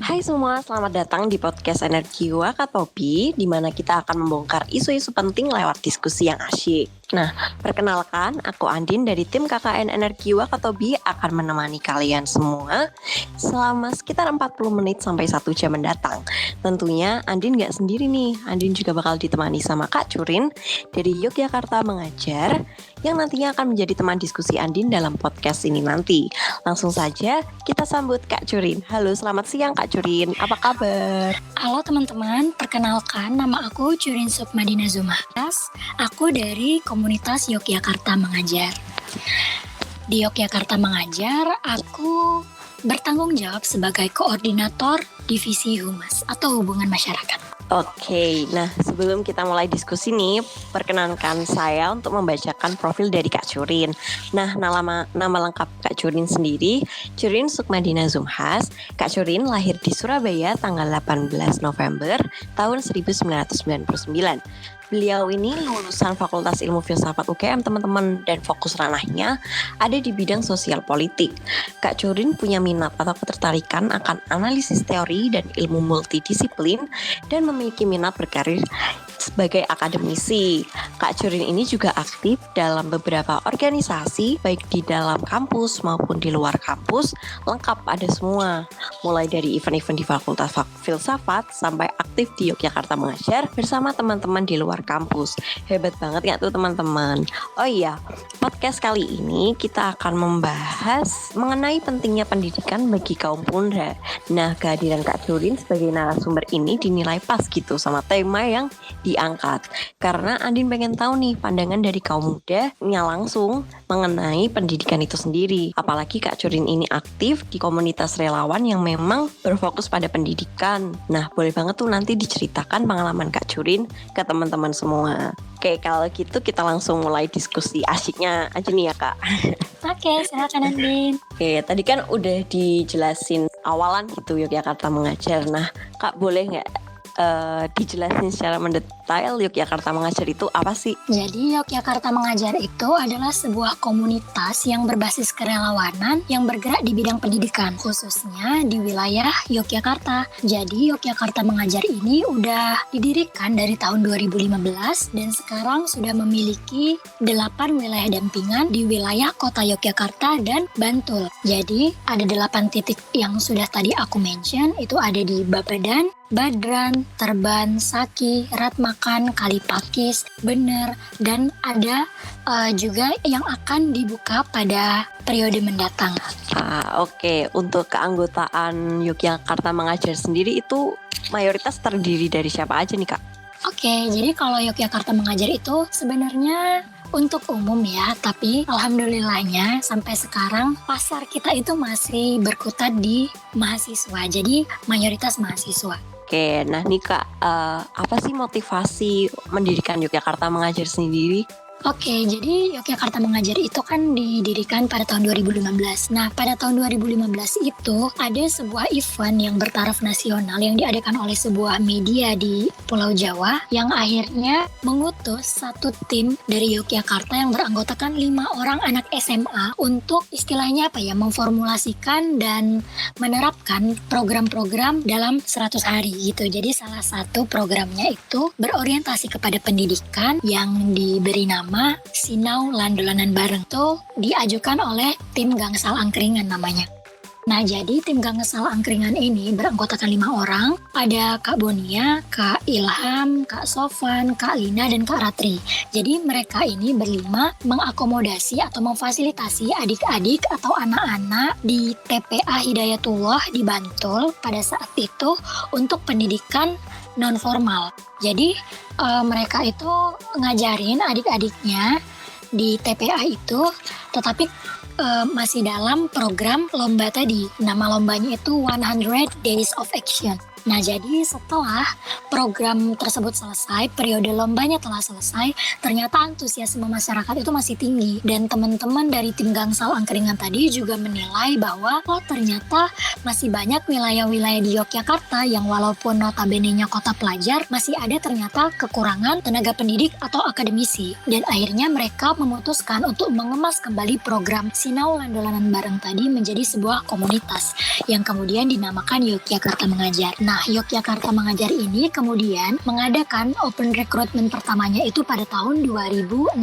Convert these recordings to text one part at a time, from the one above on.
Hai semua, selamat datang di podcast Energi Wakatobi, di mana kita akan membongkar isu-isu penting lewat diskusi yang asyik. Nah, perkenalkan, aku Andin dari tim KKN Energi Wakatobi akan menemani kalian semua selama sekitar 40 menit sampai 1 jam mendatang. Tentunya Andin gak sendiri nih, Andin juga bakal ditemani sama Kak Curin dari Yogyakarta Mengajar, yang nantinya akan menjadi teman diskusi Andin dalam podcast ini nanti. Langsung saja kita sambut Kak Curin. Halo, selamat siang Kak Curin, apa kabar? Halo teman-teman, perkenalkan nama aku Curin Sukmadina Zumahas. Aku dari komunitas Yogyakarta Mengajar. Di Yogyakarta Mengajar, aku bertanggung jawab sebagai koordinator divisi humas atau hubungan masyarakat. Oke, nah sebelum kita mulai diskusi nih, perkenankan saya untuk membacakan profil dari Kak Curin. Nah, nama lengkap Kak Curin sendiri, Curin Sukmadina Zumhas. Kak Curin lahir di Surabaya tanggal 18 November tahun 1999. Beliau ini lulusan Fakultas Ilmu Filsafat UGM teman-teman, dan fokus ranahnya ada di bidang sosial politik. Kak Curin punya minat atau ketertarikan akan analisis teori dan ilmu multidisiplin, dan memiliki minat berkarir sebagai akademisi. Kak Curin ini juga aktif dalam beberapa organisasi, baik di dalam kampus maupun di luar kampus, lengkap ada semua. Mulai dari event-event di Fakultas Filsafat sampai aktif di Yogyakarta Mengajar bersama teman-teman di luar kampus. Hebat banget ya tuh teman-teman. Oh iya, podcast kali ini kita akan membahas mengenai pentingnya pendidikan bagi kaum muda. Nah, kehadiran Kak Curin sebagai narasumber ini dinilai pas gitu sama tema yang diangkat. Karena Andin pengen tahu nih pandangan dari kaum muda nya langsung mengenai pendidikan itu sendiri. Apalagi Kak Curin ini aktif di komunitas relawan yang memang berfokus pada pendidikan. Nah, boleh banget tuh nanti diceritakan pengalaman Kak Curin ke teman-teman semua. Oke, kalau gitu kita langsung mulai diskusi asyiknya aja nih ya Kak. Oke, silakan Andin. Oke, tadi kan udah dijelasin awalan gitu Yogyakarta Mengajar. Nah, Kak boleh nggak dijelasin secara mendetail Yogyakarta Mengajar itu apa sih? Jadi Yogyakarta Mengajar itu adalah sebuah komunitas yang berbasis kerelawanan yang bergerak di bidang pendidikan, khususnya di wilayah Yogyakarta. Jadi Yogyakarta Mengajar ini udah didirikan dari tahun 2015 dan sekarang sudah memiliki 8 wilayah dampingan di wilayah kota Yogyakarta dan Bantul. Jadi ada 8 titik yang sudah tadi aku mention, itu ada di Bappedan, Badran, Terban, Saki, Ratmakan, Kalipakis, Bener, dan ada juga yang akan dibuka pada periode mendatang. Oke. Untuk keanggotaan Yogyakarta Mengajar sendiri itu mayoritas terdiri dari siapa aja nih Kak? Oke, jadi kalau Yogyakarta Mengajar itu sebenarnya untuk umum ya, tapi alhamdulillahnya sampai sekarang pasar kita itu masih berkutat di mahasiswa, jadi mayoritas mahasiswa. Oke, nah nih Kak, apa sih motivasi mendirikan Yogyakarta Mengajar sendiri? Oke, jadi Yogyakarta Mengajar itu kan didirikan pada tahun 2015. Nah, pada tahun 2015 itu ada sebuah event yang bertaraf nasional yang diadakan oleh sebuah media di Pulau Jawa yang akhirnya mengutus satu tim dari Yogyakarta yang beranggotakan 5 orang anak SMA untuk istilahnya memformulasikan dan menerapkan program-program dalam 100 hari gitu. Jadi salah satu programnya itu berorientasi kepada pendidikan yang diberi nama Sinau Lan Dolanan Bareng, itu diajukan oleh tim Gangsal Angkringan namanya. Nah, jadi tim Gangsal Angkringan ini beranggotakan 5 orang. Ada Kak Bonia, Kak Ilham, Kak Sofan, Kak Lina, dan Kak Ratri. Jadi mereka ini berlima mengakomodasi atau memfasilitasi adik-adik atau anak-anak di TPA Hidayatullah di Bantul pada saat itu untuk pendidikan non-formal. Jadi mereka itu ngajarin adik-adiknya di TPA itu, tetapi masih dalam program lomba tadi. Nama lombanya itu 100 Days of Action. Nah, jadi setelah program tersebut selesai, periode lombanya telah selesai, ternyata antusiasme masyarakat itu masih tinggi. Dan teman-teman dari tim Gangsal Angkringan tadi juga menilai bahwa ternyata masih banyak wilayah-wilayah di Yogyakarta yang walaupun notabene-nya kota pelajar, masih ada ternyata kekurangan tenaga pendidik atau akademisi. Dan akhirnya mereka memutuskan untuk mengemas kembali program Sinau Landolanan Bareng tadi menjadi sebuah komunitas yang kemudian dinamakan Yogyakarta Mengajar. Nah, Yogyakarta Mengajar ini kemudian mengadakan open recruitment pertamanya itu pada tahun 2016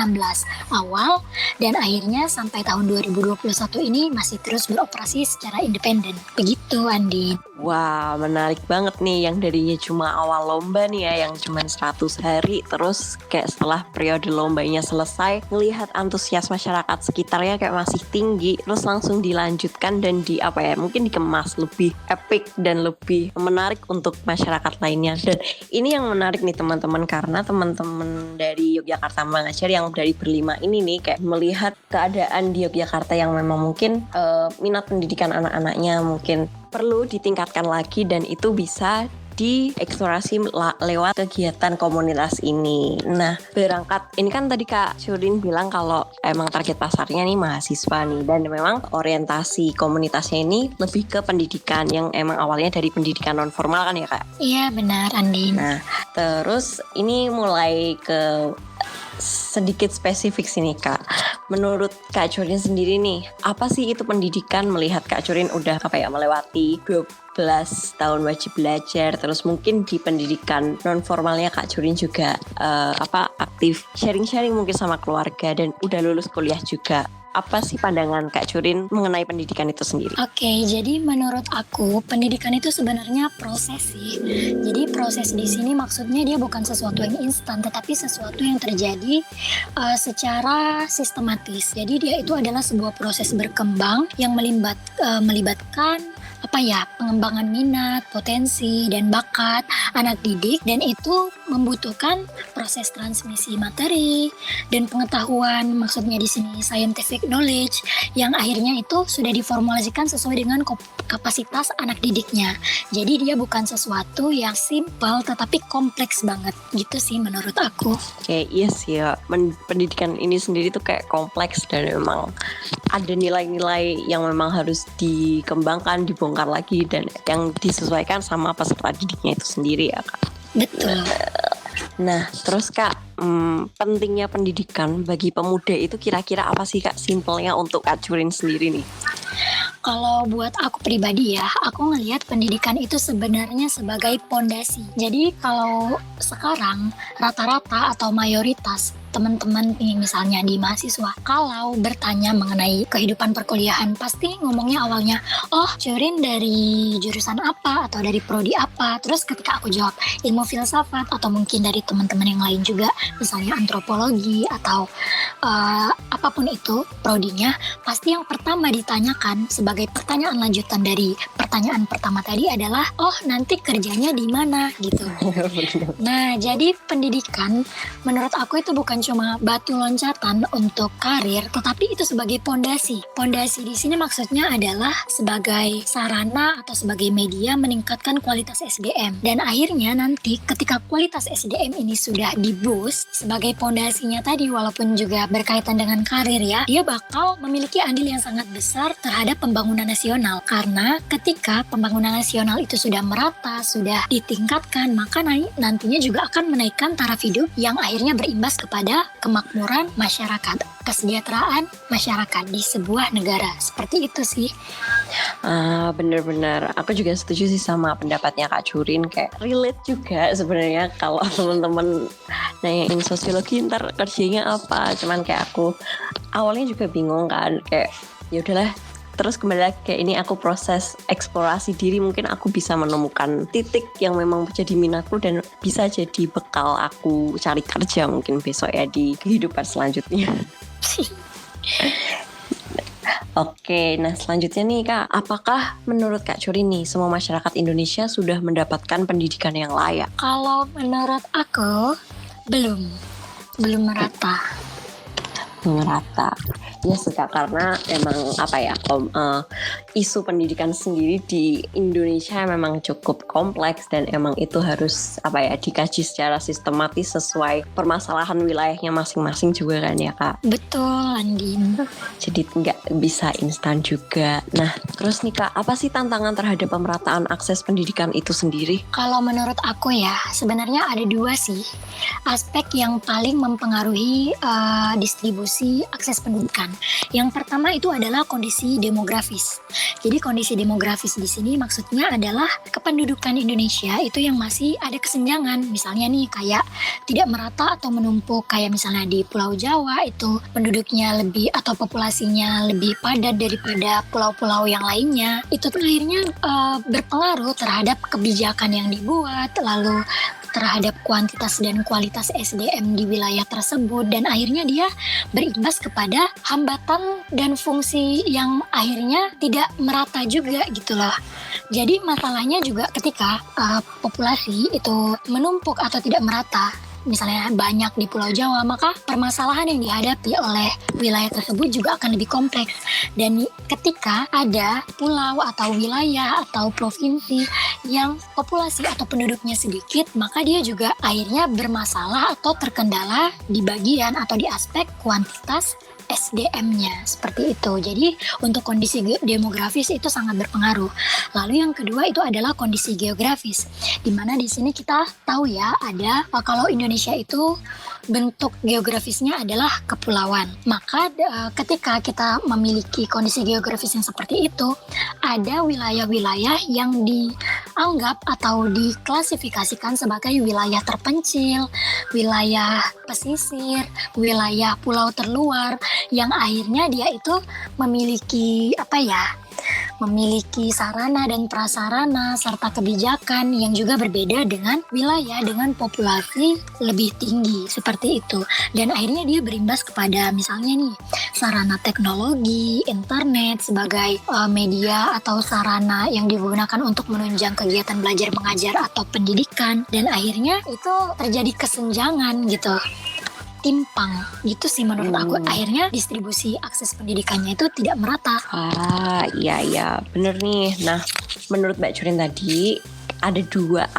awal, dan akhirnya sampai tahun 2021 ini masih terus beroperasi secara independen. Begitu, Andi. Wah, menarik banget nih, yang darinya cuma awal lomba nih ya, yang cuma 100 hari, terus kayak setelah periode lombanya selesai, ngelihat antusias masyarakat sekitarnya kayak masih tinggi, terus langsung dilanjutkan dan mungkin dikemas lebih epic dan lebih menarik untuk masyarakat lainnya. Dan ini yang menarik nih teman-teman, karena teman-teman dari Yogyakarta Mengajar yang dari berlima ini nih kayak melihat keadaan di Yogyakarta yang memang mungkin minat pendidikan anak-anaknya mungkin perlu ditingkatkan lagi, dan itu bisa dieksplorasi lewat kegiatan komunitas ini. Nah, berangkat ini kan tadi Kak Syurin bilang kalau emang target pasarnya nih mahasiswa nih, dan memang orientasi komunitasnya ini lebih ke pendidikan yang emang awalnya dari pendidikan non formal kan ya Kak? Iya, benar, Andi. Nah, terus ini mulai ke sedikit spesifik sini Kak. Menurut Kak Curin sendiri nih, apa sih itu pendidikan? Melihat Kak Curin udah melewati 12 tahun wajib belajar, terus mungkin di pendidikan non formalnya Kak Curin juga aktif sharing-sharing mungkin sama keluarga, dan udah lulus kuliah juga. Apa sih pandangan Kak Curin mengenai pendidikan itu sendiri? Oke, jadi menurut aku pendidikan itu sebenarnya proses sih. Jadi proses di sini maksudnya dia bukan sesuatu yang instan, tetapi sesuatu yang terjadi secara sistematis. Jadi dia itu adalah sebuah proses berkembang yang melibatkan pengembangan minat, potensi, dan bakat anak didik, dan itu membutuhkan proses transmisi materi dan pengetahuan, maksudnya di sini scientific knowledge, yang akhirnya itu sudah diformulasikan sesuai dengan kapasitas anak didiknya. Jadi dia bukan sesuatu yang simple tetapi kompleks banget gitu sih menurut aku. Oke, iya sih ya. Pendidikan ini sendiri tuh kayak kompleks, dan memang ada nilai-nilai yang memang harus dikembangkan, dibongkar lagi, dan yang disesuaikan sama peserta didiknya itu sendiri ya Kak. Betul. Nah, terus Kak, pentingnya pendidikan bagi pemuda itu kira-kira apa sih Kak, simpelnya untuk Kak Curin sendiri nih? Kalau buat aku pribadi ya, aku ngelihat pendidikan itu sebenarnya sebagai pondasi. Jadi kalau sekarang rata-rata atau mayoritas teman-teman nih misalnya di mahasiswa, kalau bertanya mengenai kehidupan perkuliahan pasti ngomongnya awalnya, oh Curin dari jurusan apa atau dari prodi apa. Terus ketika aku jawab ilmu filsafat, atau mungkin dari teman-teman yang lain juga misalnya antropologi atau apapun itu prodinya, pasti yang pertama ditanyakan sebagai pertanyaan lanjutan dari pertanyaan pertama tadi adalah, oh nanti kerjanya di mana gitu. Nah, jadi pendidikan menurut aku itu bukan cuma batu loncatan untuk karir, tetapi itu sebagai pondasi. Pondasi di sini maksudnya adalah sebagai sarana atau sebagai media meningkatkan kualitas SDM. Dan akhirnya nanti ketika kualitas SDM ini sudah di-boost sebagai pondasinya tadi, walaupun juga berkaitan dengan karir ya, dia bakal memiliki andil yang sangat besar terhadap pembangunan nasional. Karena ketika pembangunan nasional itu sudah merata, sudah ditingkatkan, maka nantinya juga akan menaikkan taraf hidup yang akhirnya berimbas kepada kemakmuran masyarakat, kesejahteraan masyarakat di sebuah negara. Seperti itu sih. Bener-bener, aku juga setuju sih sama pendapatnya Kak Curin. Kayak relate juga sebenarnya kalau teman-teman nanyain sosiologi ntar kerjanya apa. Cuman kayak aku awalnya juga bingung kan, kayak ya udahlah. Terus kembali lagi kayak ini aku proses eksplorasi diri, mungkin aku bisa menemukan titik yang memang menjadi minatku dan bisa jadi bekal aku cari kerja mungkin besok ya di kehidupan selanjutnya. Oke, nah selanjutnya nih Kak, apakah menurut Kak Curin nih semua masyarakat Indonesia sudah mendapatkan pendidikan yang layak? Kalau menurut aku belum merata. Merata. Ya suka karena emang isu pendidikan sendiri di Indonesia memang cukup kompleks dan emang itu harus dikaji secara sistematis sesuai permasalahan wilayahnya masing-masing juga kan ya Kak. Betul, Andin. Jadi nggak bisa instan juga. Nah terus nih Kak, apa sih tantangan terhadap pemerataan akses pendidikan itu sendiri? Kalau menurut aku ya, sebenarnya ada dua sih aspek yang paling mempengaruhi distribusi akses pendidikan. Yang pertama itu adalah kondisi demografis. Jadi kondisi demografis di sini maksudnya adalah kependudukan Indonesia itu yang masih ada kesenjangan. Misalnya nih kayak tidak merata atau menumpuk, kayak misalnya di Pulau Jawa itu penduduknya lebih atau populasinya lebih padat daripada pulau-pulau yang lainnya. Itu tuh akhirnya berpengaruh terhadap kebijakan yang dibuat, lalu terhadap kuantitas dan kualitas SDM di wilayah tersebut, dan akhirnya dia berimbas kepada hambatan dan fungsi yang akhirnya tidak merata juga gitu loh. Jadi masalahnya juga ketika populasi itu menumpuk atau tidak merata, misalnya banyak di Pulau Jawa, maka permasalahan yang dihadapi oleh wilayah tersebut juga akan lebih kompleks. Dan ketika ada pulau atau wilayah atau provinsi yang populasi atau penduduknya sedikit, maka dia juga akhirnya bermasalah atau terkendala di bagian atau di aspek kuantitas SDM-nya, seperti itu. Jadi untuk kondisi demografis itu sangat berpengaruh. Lalu yang kedua itu adalah kondisi geografis, di mana di sini kita tahu ya ada kalau Indonesia itu bentuk geografisnya adalah kepulauan. Maka ketika kita memiliki kondisi geografis yang seperti itu, ada wilayah-wilayah yang dianggap atau diklasifikasikan sebagai wilayah terpencil, wilayah pesisir, wilayah pulau terluar, yang akhirnya dia itu memiliki memiliki sarana dan prasarana serta kebijakan yang juga berbeda dengan wilayah dengan populasi lebih tinggi, seperti itu. Dan akhirnya dia berimbas kepada misalnya nih sarana teknologi, internet sebagai media atau sarana yang digunakan untuk menunjang kegiatan belajar mengajar atau pendidikan, dan akhirnya itu terjadi kesenjangan gitu, timpang gitu sih menurut aku. Akhirnya distribusi akses pendidikannya itu tidak merata. Iya bener nih. Nah menurut Mbak Curin tadi ada dua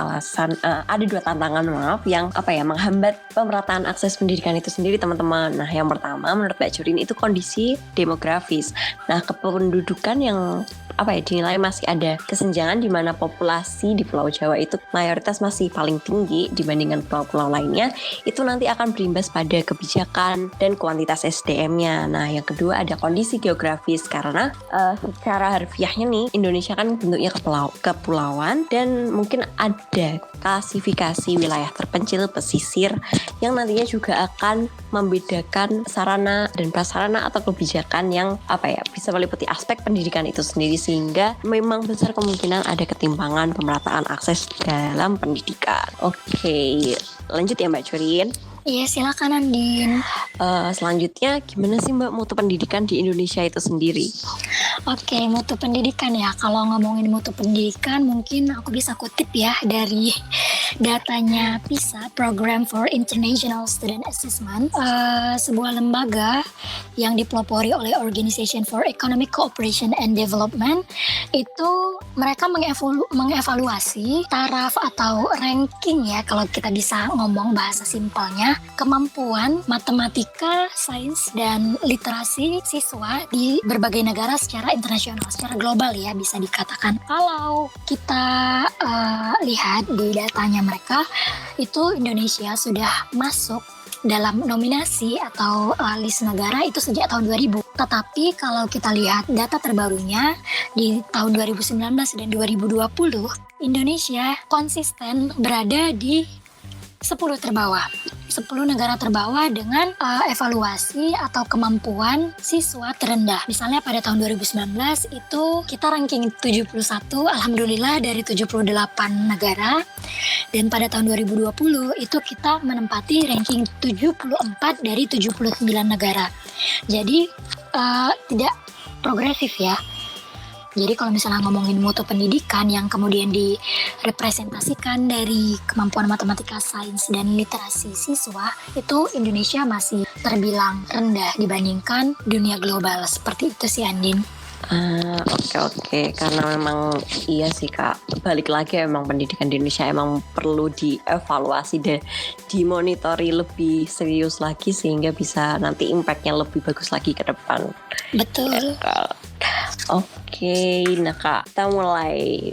tantangan yang menghambat pemerataan akses pendidikan itu sendiri teman-teman. Nah yang pertama menurut Mbak Curin itu kondisi demografis. Nah kependudukan yang dinilai masih ada kesenjangan di mana populasi di Pulau Jawa itu mayoritas masih paling tinggi dibandingkan pulau-pulau lainnya, itu nanti akan berimbas pada kebijakan dan kuantitas SDM-nya. Nah yang kedua ada kondisi geografis, karena secara harfiahnya nih Indonesia kan bentuknya kepulauan dan mungkin ada klasifikasi wilayah terpencil, pesisir, yang nantinya juga akan membedakan sarana dan prasarana atau kebijakan yang bisa meliputi aspek pendidikan itu sendiri, sehingga memang besar kemungkinan ada ketimpangan pemerataan akses dalam pendidikan. Oke, lanjut ya Mbak Curin. Iya silakan Andin. Selanjutnya gimana sih Mbak mutu pendidikan di Indonesia itu sendiri? Oke, mutu pendidikan ya. Kalau ngomongin mutu pendidikan mungkin aku bisa kutip ya dari datanya PISA, Program for International Student Assessment, sebuah lembaga yang dipelopori oleh Organization for Economic Cooperation and Development. Itu mereka mengevaluasi taraf atau ranking ya, kalau kita bisa ngomong bahasa simpelnya, kemampuan matematika, sains, dan literasi siswa di berbagai negara secara internasional, secara global ya bisa dikatakan. Kalau kita lihat di datanya mereka, itu Indonesia sudah masuk dalam nominasi atau list negara itu sejak tahun 2000. Tetapi kalau kita lihat data terbarunya di tahun 2019 dan 2020, Indonesia konsisten berada di 10 terbawah. 10 negara terbawah dengan evaluasi atau kemampuan siswa terendah. Misalnya pada tahun 2019 itu kita ranking 71, alhamdulillah dari 78 negara. Dan pada tahun 2020 itu kita menempati ranking 74 dari 79 negara. Jadi tidak progresif ya. Jadi kalau misalnya ngomongin mutu pendidikan yang kemudian direpresentasikan dari kemampuan matematika, sains, dan literasi siswa, itu Indonesia masih terbilang rendah dibandingkan dunia global. Seperti itu sih, Andin. Oke. Karena memang iya sih Kak, balik lagi emang pendidikan di Indonesia emang perlu dievaluasi dan dimonitori lebih serius lagi sehingga bisa nanti impactnya lebih bagus lagi ke depan. Betul. Oke, nah Kak, kita mulai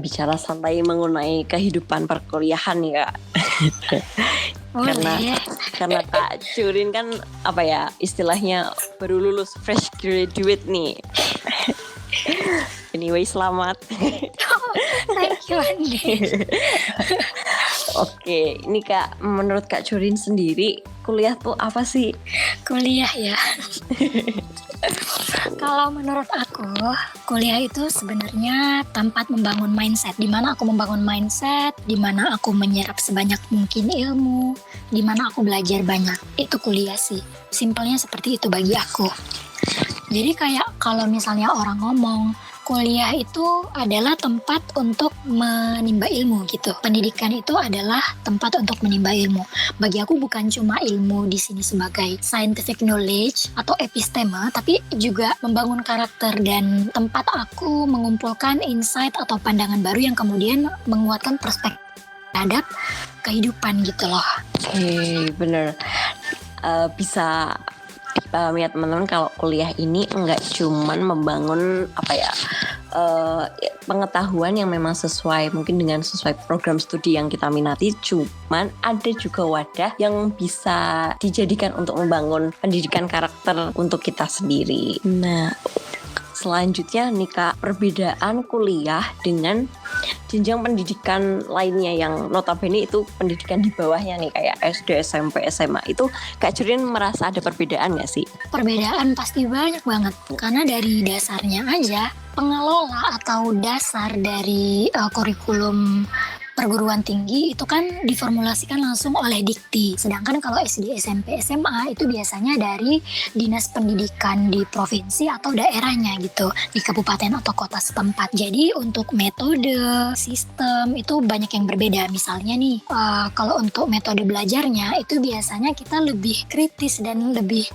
bicara santai mengenai kehidupan perkuliahan nih Kak. Karena Kak Curin kan istilahnya baru lulus fresh graduate nih. Anyway, selamat. Thank you, Andi. Oke, ini Kak, menurut Kak Curin sendiri kuliah tuh apa sih? Kuliah ya. Kalau menurut aku, kuliah itu sebenarnya tempat membangun mindset. Di mana aku membangun mindset, di mana aku menyerap sebanyak mungkin ilmu, di mana aku belajar banyak. Itu kuliah sih. Simpelnya seperti itu bagi aku. Jadi kayak kalau misalnya orang ngomong, kuliah itu adalah tempat untuk menimba ilmu gitu. Pendidikan itu adalah tempat untuk menimba ilmu. Bagi aku bukan cuma ilmu di sini sebagai scientific knowledge atau episteme, tapi juga membangun karakter dan tempat aku mengumpulkan insight atau pandangan baru yang kemudian menguatkan perspektif terhadap kehidupan gitu loh. Oke, bener. Bisa dipahami ya teman-teman kalau kuliah ini enggak cuman membangun pengetahuan yang memang mungkin dengan sesuai program studi yang kita minati, cuman ada juga wadah yang bisa dijadikan untuk membangun pendidikan karakter untuk kita sendiri. Nah, selanjutnya nih Kak, perbedaan kuliah dengan jenjang pendidikan lainnya yang notabene itu pendidikan di bawahnya nih kayak SD, SMP, SMA, itu Kak Curin merasa ada perbedaan gak sih? Perbedaan pasti banyak banget, karena dari dasarnya aja pengelola atau dasar dari kurikulum perguruan tinggi itu kan diformulasikan langsung oleh Dikti. Sedangkan kalau SD, SMP, SMA itu biasanya dari dinas pendidikan di provinsi atau daerahnya gitu, di kabupaten atau kota setempat. Jadi untuk metode, sistem itu banyak yang berbeda. Misalnya nih, kalau untuk metode belajarnya itu biasanya kita lebih kritis dan lebih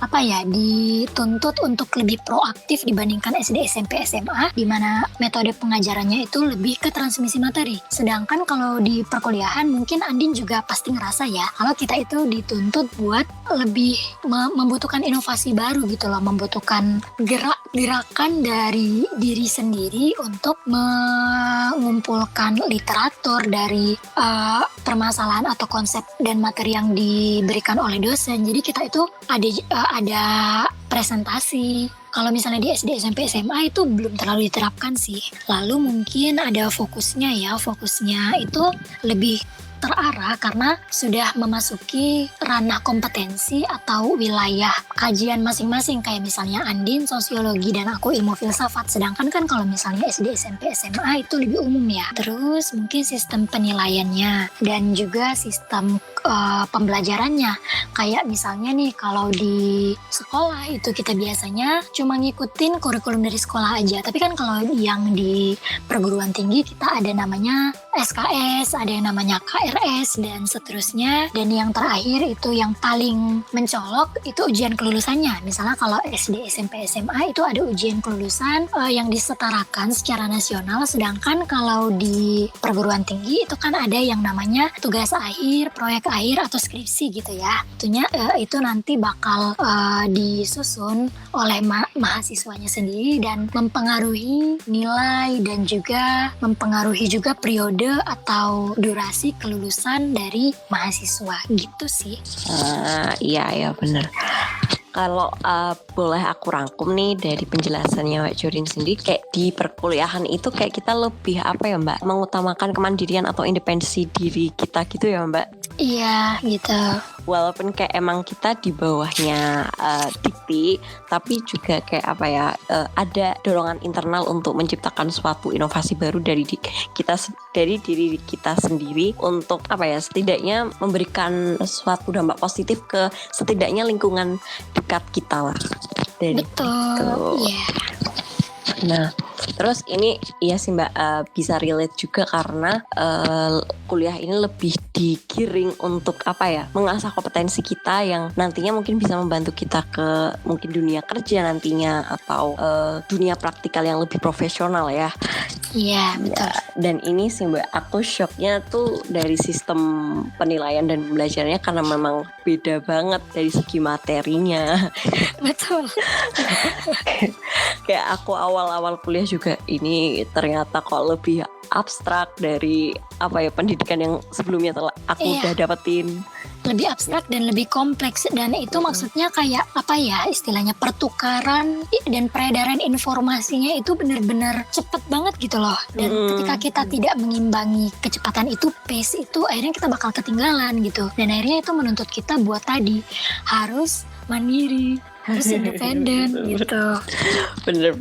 dituntut untuk lebih proaktif dibandingkan SD, SMP, SMA, di mana metode pengajarannya itu lebih ke transmisi materi. Sedangkan kalau di perkuliahan mungkin Andin juga pasti ngerasa ya, kalau kita itu dituntut buat lebih membutuhkan inovasi baru gitu loh, membutuhkan gerakan dari diri sendiri untuk mengumpulkan literatur dari permasalahan atau konsep dan materi yang diberikan oleh dosen. Jadi kita itu ada presentasi. Kalau misalnya di SD, SMP, SMA itu belum terlalu diterapkan sih. Lalu mungkin ada fokusnya itu lebih terarah karena sudah memasuki ranah kompetensi atau wilayah kajian masing-masing, kayak misalnya Andin sosiologi dan aku ilmu filsafat. Sedangkan kan kalau misalnya SD, SMP, SMA itu lebih umum ya. Terus mungkin sistem penilaiannya dan juga sistem pembelajarannya. Kayak misalnya nih, kalau di sekolah itu kita biasanya cuma ngikutin kurikulum dari sekolah aja. Tapi kan kalau yang di perguruan tinggi kita ada namanya SKS, ada yang namanya KRS dan seterusnya. Dan yang terakhir itu yang paling mencolok itu ujian kelulusannya. Misalnya kalau SD, SMP, SMA itu ada ujian kelulusan yang disetarakan secara nasional. Sedangkan kalau di perguruan tinggi itu kan ada yang namanya tugas akhir, proyek akhir atau skripsi gitu ya. Itu nanti bakal disusun oleh mahasiswanya sendiri dan mempengaruhi nilai dan juga mempengaruhi juga periode atau durasi kelulusan dari mahasiswa gitu sih. Iya benar. Kalau boleh aku rangkum nih dari penjelasannya Mbak Curin sendiri, kayak di perkuliahan itu kayak kita lebih Mbak, mengutamakan kemandirian atau independensi diri kita gitu ya Mbak? Iya gitu. Walaupun kayak emang kita di bawahnya Dikti, tapi juga kayak ada dorongan internal untuk menciptakan suatu inovasi baru dari diri kita sendiri untuk setidaknya memberikan suatu dampak positif ke setidaknya lingkungan dekat kita lah. Betul. Iya. Nah, terus ini iya sih Mbak, bisa relate juga karena kuliah ini lebih digiring untuk mengasah kompetensi kita yang nantinya mungkin bisa membantu kita ke mungkin dunia kerja nantinya atau dunia praktikal yang lebih profesional ya. Iya, betul. Dan ini sih Mbak, aku shocknya tuh dari sistem penilaian dan pembelajarannya karena memang beda banget dari segi materinya. Betul. Kayak aku awal-awal kuliah juga ini ternyata kok lebih abstrak dari pendidikan yang sebelumnya telah aku udah dapetin. Lebih abstrak dan lebih kompleks, dan itu maksudnya kayak istilahnya pertukaran dan peredaran informasinya itu benar-benar cepet banget gitu loh. Dan ketika kita tidak mengimbangi kecepatan itu, pace itu, akhirnya kita bakal ketinggalan gitu. Dan akhirnya itu menuntut kita buat tadi harus mandiri, harus independen gitu. Bener.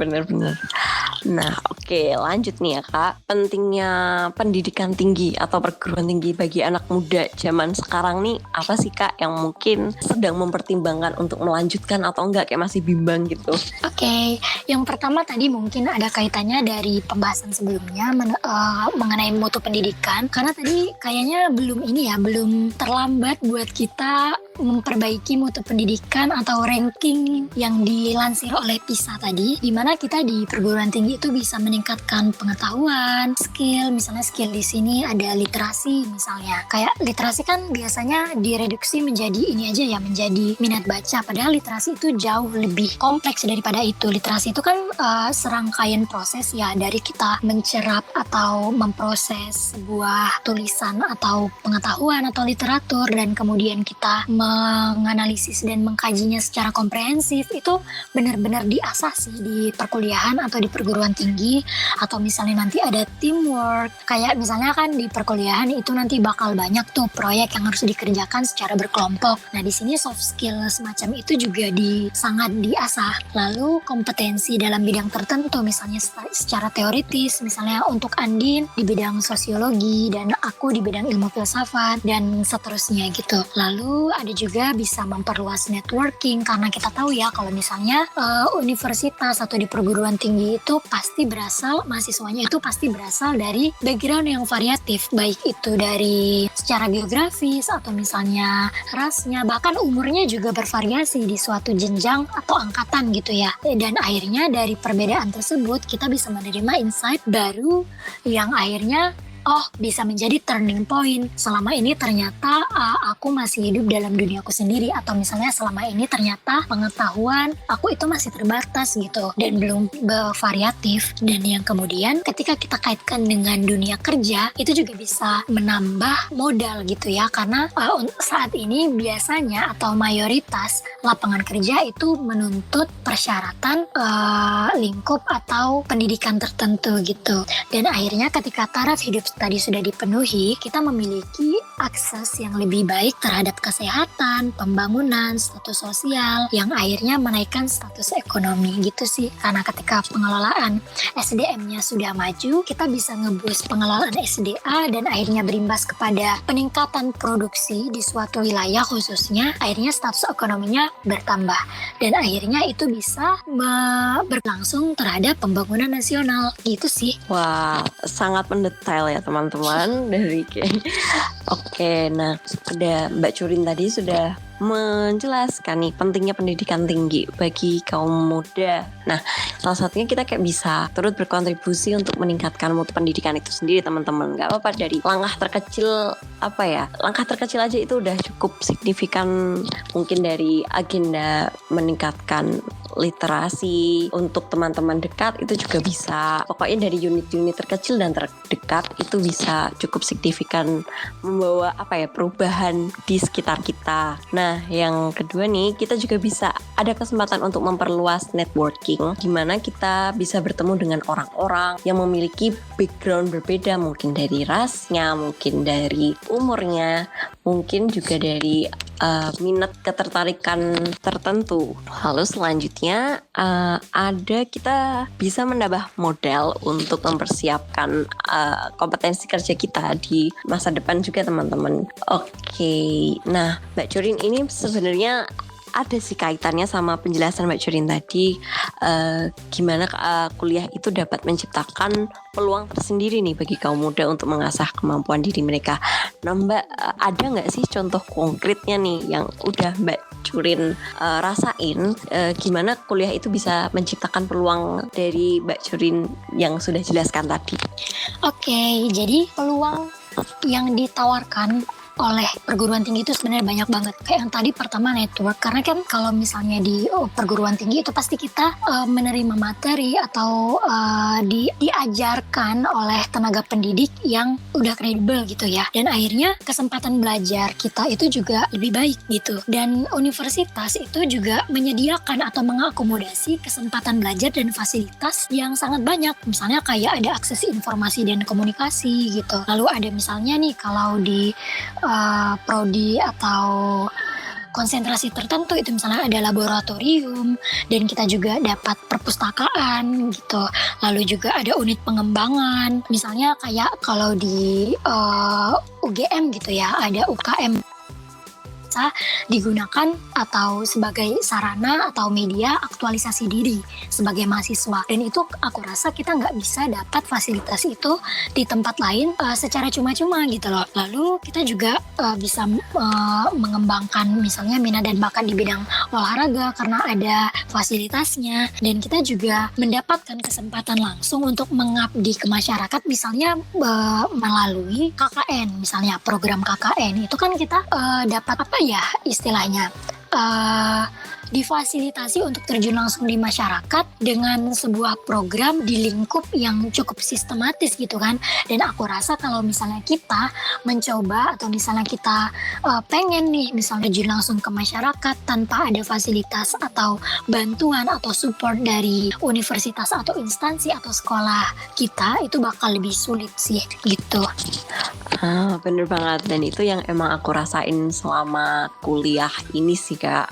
Nah, oke, lanjut nih ya Kak. Pentingnya pendidikan tinggi atau perguruan tinggi bagi anak muda zaman sekarang nih apa sih Kak, yang mungkin sedang mempertimbangkan untuk melanjutkan atau enggak, kayak masih bimbang gitu? Oke, yang pertama tadi mungkin ada kaitannya dari pembahasan sebelumnya mengenai mutu pendidikan, karena tadi kayaknya belum terlambat buat kita memperbaiki mutu pendidikan atau ranking yang dilansir oleh PISA tadi, di mana kita di perguruan tinggi itu bisa meningkatkan pengetahuan, skill. Misalnya skill di sini ada literasi misalnya. Kayak literasi kan biasanya direduksi menjadi menjadi minat baca, padahal literasi itu jauh lebih kompleks daripada itu. Literasi itu kan serangkaian proses ya, dari kita mencerap atau memproses sebuah tulisan atau pengetahuan atau literatur, dan kemudian kita menganalisis dan mengkajinya secara komprehensif. Itu benar-benar diasah sih di perkuliahan atau di perguruan tinggi. Atau misalnya nanti ada teamwork, kayak misalnya kan di perkuliahan itu nanti bakal banyak tuh proyek yang harus dikerjakan secara berkelompok. Nah, di sini soft skill semacam itu juga sangat diasah. Lalu kompetensi dalam bidang tertentu, misalnya secara teoritis, misalnya untuk Andin di bidang sosiologi dan aku di bidang ilmu filsafat dan seterusnya gitu. Lalu ada juga bisa memperluas networking, karena kita tahu ya kalau misalnya universitas atau di perguruan tinggi itu mahasiswanya itu pasti berasal dari background yang variatif, baik itu dari secara geografis atau misalnya rasnya, bahkan umurnya juga bervariasi di suatu jenjang atau angkatan gitu ya. Dan akhirnya dari perbedaan tersebut kita bisa menerima insight baru yang akhirnya bisa menjadi turning point. Selama ini ternyata aku masih hidup dalam duniaku sendiri, atau misalnya selama ini ternyata pengetahuan aku itu masih terbatas gitu dan belum bervariatif. Dan yang kemudian ketika kita kaitkan dengan dunia kerja, itu juga bisa menambah modal gitu ya, karena saat ini biasanya atau mayoritas lapangan kerja itu menuntut persyaratan lingkup atau pendidikan tertentu gitu. Dan akhirnya ketika taraf hidup tadi sudah dipenuhi, kita memiliki akses yang lebih baik terhadap kesehatan, pembangunan, status sosial, yang akhirnya menaikkan status ekonomi gitu sih. Karena ketika pengelolaan SDM-nya sudah maju, kita bisa nge-boost pengelolaan SDA dan akhirnya berimbas kepada peningkatan produksi di suatu wilayah khususnya, akhirnya status ekonominya bertambah. Dan akhirnya itu bisa berlangsung terhadap pembangunan nasional gitu sih. Wah, sangat mendetail ya teman-teman dari Oke, nah ada Mbak Curin tadi sudah menjelaskan nih pentingnya pendidikan tinggi bagi kaum muda. Nah, salah satunya kita kayak bisa turut berkontribusi untuk meningkatkan mutu pendidikan itu sendiri teman-teman. Gak apa-apa dari langkah terkecil langkah terkecil aja itu udah cukup signifikan. Mungkin dari agenda meningkatkan literasi untuk teman-teman dekat itu juga bisa. Pokoknya dari unit-unit terkecil dan terdekat itu bisa cukup signifikan membawa perubahan di sekitar kita. Nah, yang kedua nih, kita juga bisa ada kesempatan untuk memperluas networking, di mana kita bisa bertemu dengan orang-orang yang memiliki background berbeda, mungkin dari rasnya, mungkin dari umurnya, mungkin juga dari minat ketertarikan tertentu. Lalu selanjutnya kita bisa menambah modal untuk mempersiapkan kompetensi kerja kita di masa depan juga teman-teman. Oke, nah Mbak Curin ini sebenarnya ada sih kaitannya sama penjelasan Mbak Jurin tadi, gimana kuliah itu dapat menciptakan peluang tersendiri nih bagi kaum muda untuk mengasah kemampuan diri mereka. Nah Mbak, ada nggak sih contoh konkretnya nih yang udah Mbak Jurin rasain, gimana kuliah itu bisa menciptakan peluang dari Mbak Jurin yang sudah jelaskan tadi? Oke, jadi peluang yang ditawarkan oleh perguruan tinggi itu sebenarnya banyak banget. Kayak yang tadi pertama network, karena kan kalau misalnya di perguruan tinggi itu pasti kita menerima materi atau diajarkan oleh tenaga pendidik yang udah kredibel gitu ya. Dan akhirnya kesempatan belajar kita itu juga lebih baik gitu. Dan universitas itu juga menyediakan atau mengakomodasi kesempatan belajar dan fasilitas yang sangat banyak. Misalnya kayak ada akses informasi dan komunikasi gitu. Lalu ada misalnya nih kalau di prodi atau konsentrasi tertentu itu misalnya ada laboratorium dan kita juga dapat perpustakaan gitu. Lalu juga ada unit pengembangan. Misalnya kayak kalau di UGM gitu ya, ada UKM bisa digunakan atau sebagai sarana atau media aktualisasi diri sebagai mahasiswa. Dan itu aku rasa kita nggak bisa dapat fasilitas itu di tempat lain secara cuma-cuma gitu loh. Lalu kita juga bisa mengembangkan misalnya minat dan bakat di bidang olahraga karena ada fasilitasnya. Dan kita juga mendapatkan kesempatan langsung untuk mengabdi ke masyarakat misalnya melalui KKN, misalnya program KKN. Itu kan kita dapat apa ya istilahnya, difasilitasi untuk terjun langsung di masyarakat dengan sebuah program di lingkup yang cukup sistematis gitu kan. Dan aku rasa kalau misalnya kita mencoba atau misalnya kita pengen nih misalnya terjun langsung ke masyarakat tanpa ada fasilitas atau bantuan atau support dari universitas atau instansi atau sekolah kita, itu bakal lebih sulit sih gitu. Bener banget, dan itu yang emang aku rasain selama kuliah ini sih Kak,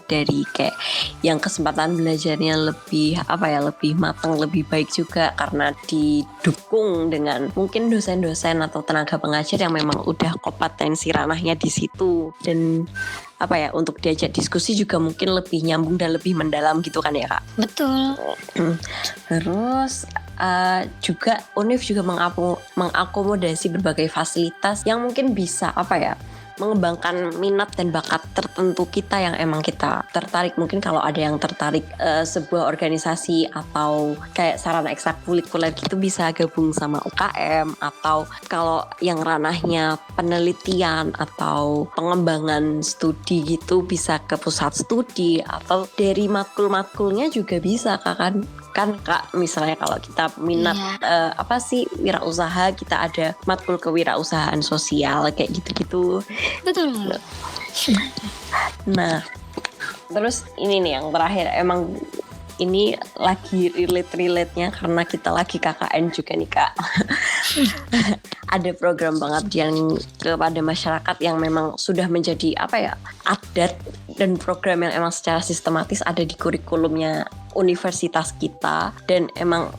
dari kayak yang kesempatan belajarnya lebih lebih matang, lebih baik juga karena didukung dengan mungkin dosen-dosen atau tenaga pengajar yang memang udah kompetensi ranahnya di situ, dan untuk diajak diskusi juga mungkin lebih nyambung dan lebih mendalam gitu kan ya Kak. Betul. Terus juga UNIF juga mengakomodasi berbagai fasilitas yang mungkin bisa mengembangkan minat dan bakat tertentu kita yang emang kita tertarik. Mungkin kalau ada yang tertarik sebuah organisasi atau kayak sarana ekstrakurikuler gitu bisa gabung sama UKM, atau kalau yang ranahnya penelitian atau pengembangan studi gitu bisa ke pusat studi, atau dari matkul-matkulnya juga bisa kan Kak, misalnya kalau kita minat wirausaha, kita ada matkul kewirausahaan sosial kayak gitu-gitu. Betul. Nah, terus ini nih yang terakhir, emang ini lagi relate-nya karena kita lagi KKN juga nih Kak. Ada program banget yang kepada masyarakat yang memang sudah menjadi adat, dan program yang emang secara sistematis ada di kurikulumnya universitas kita, dan emang